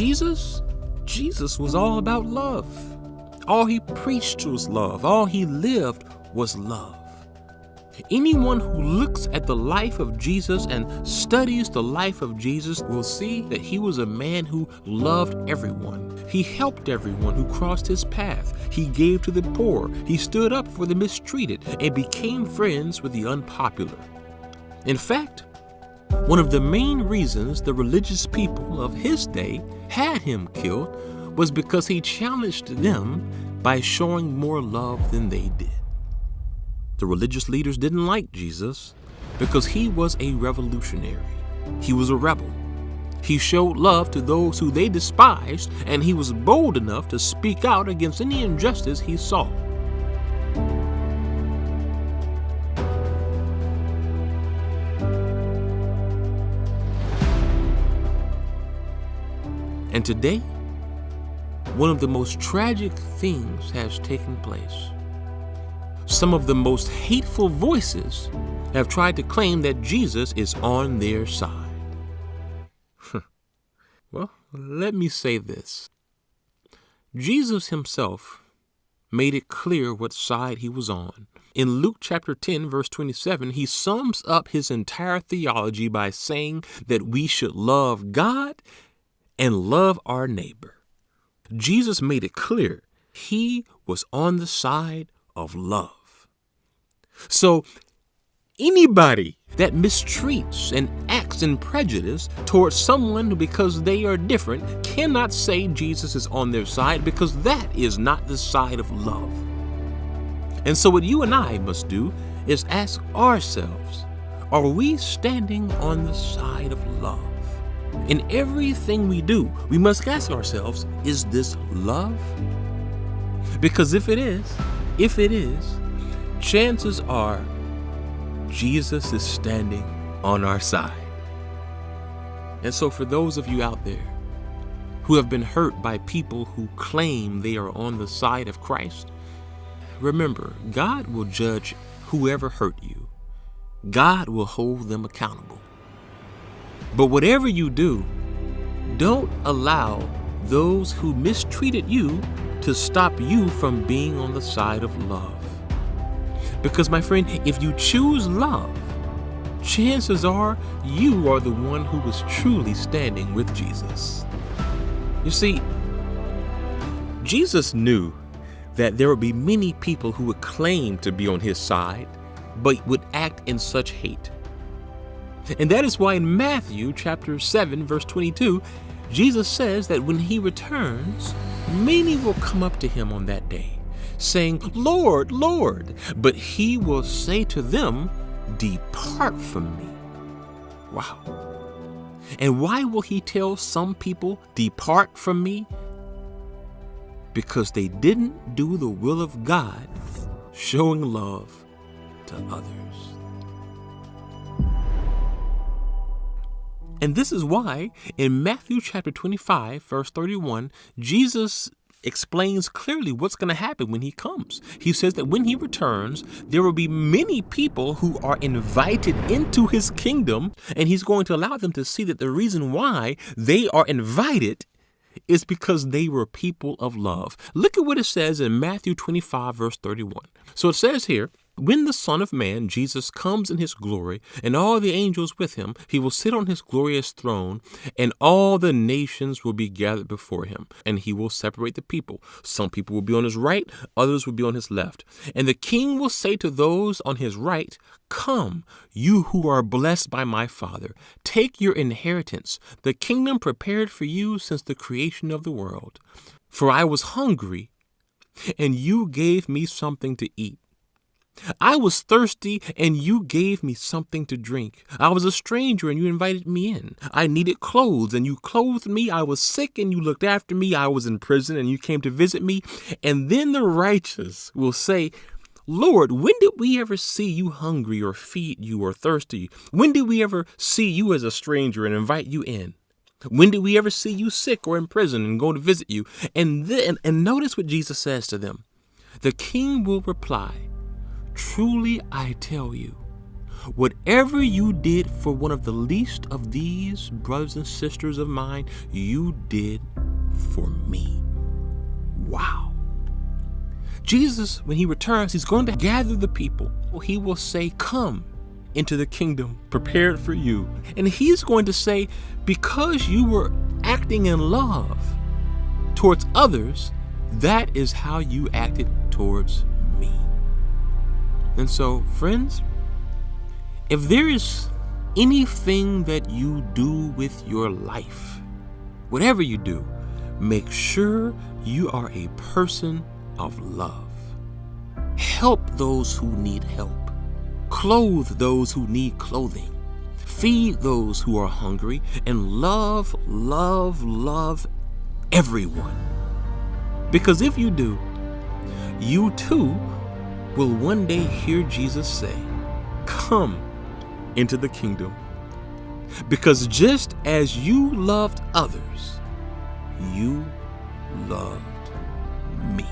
Jesus was all about love. All he preached was love. All he lived was love. Anyone who looks at the life of Jesus and studies the life of Jesus will see that he was a man who loved everyone. He helped everyone who crossed his path. He gave to the poor. He stood up for the mistreated and became friends with the unpopular. In fact, one of the main reasons the religious people of his day had him killed was because he challenged them by showing more love than they did. The religious leaders didn't like Jesus because he was a revolutionary. He was a rebel. He showed love to those who they despised, and he was bold enough to speak out against any injustice he saw. And today, one of the most tragic things has taken place. Some of the most hateful voices have tried to claim that Jesus is on their side. Well, let me say this. Jesus himself made it clear what side he was on. In Luke chapter 10, verse 27, he sums up his entire theology by saying that we should love God and love our neighbor. Jesus made it clear he was on the side of love. So anybody that mistreats and acts in prejudice towards someone because they are different cannot say Jesus is on their side, because that is not the side of love. And so what you and I must do is ask ourselves, are we standing on the side of love? In everything we do, we must ask ourselves, is this love? Because if it is, chances are Jesus is standing on our side. And so for those of you out there who have been hurt by people who claim they are on the side of Christ, remember, God will judge whoever hurt you. God will hold them accountable. But whatever you do, don't allow those who mistreated you to stop you from being on the side of love. Because, my friend, if you choose love, chances are you are the one who is truly standing with Jesus. You see, Jesus knew that there would be many people who would claim to be on his side, but would act in such hate. And that is why in Matthew chapter 7, verse 22, Jesus says that when he returns, many will come up to him on that day, saying, Lord, Lord. But he will say to them, depart from me. Wow. And why will he tell some people, depart from me? Because they didn't do the will of God, showing love to others. And this is why in Matthew chapter 25, verse 31, Jesus explains clearly what's going to happen when he comes. He says that when he returns, there will be many people who are invited into his kingdom, and he's going to allow them to see that the reason why they are invited is because they were people of love. Look at what it says in Matthew 25, verse 31. So it says here, when the Son of Man, Jesus, comes in his glory, and all the angels with him, he will sit on his glorious throne, and all the nations will be gathered before him, and he will separate the people. Some people will be on his right, others will be on his left. And the king will say to those on his right, come, you who are blessed by my Father, take your inheritance, the kingdom prepared for you since the creation of the world. For I was hungry, and you gave me something to eat. I was thirsty, and you gave me something to drink. I was a stranger, and you invited me in. I needed clothes, and you clothed me. I was sick, and you looked after me. I was in prison, and you came to visit me. And then the righteous will say, Lord, when did we ever see you hungry or feed you or thirsty? When did we ever see you as a stranger and invite you in? When did we ever see you sick or in prison and go to visit you? And notice what Jesus says to them. The king will reply, truly I tell you, Whatever you did for one of the least of these brothers and sisters of mine, you did for me. Wow. Jesus, when he returns, he's going to gather the people. He will say, come into the kingdom prepared for you. And he's going to say, because you were acting in love towards others, that is how you acted towards me. And so, friends, if there is anything that you do with your life, whatever you do, make sure you are a person of love. Help those who need help. Clothe those who need clothing. Feed those who are hungry, and love, love, love everyone. Because if you do, you too will one day hear Jesus say, come into the kingdom. Because just as you loved others, you loved me.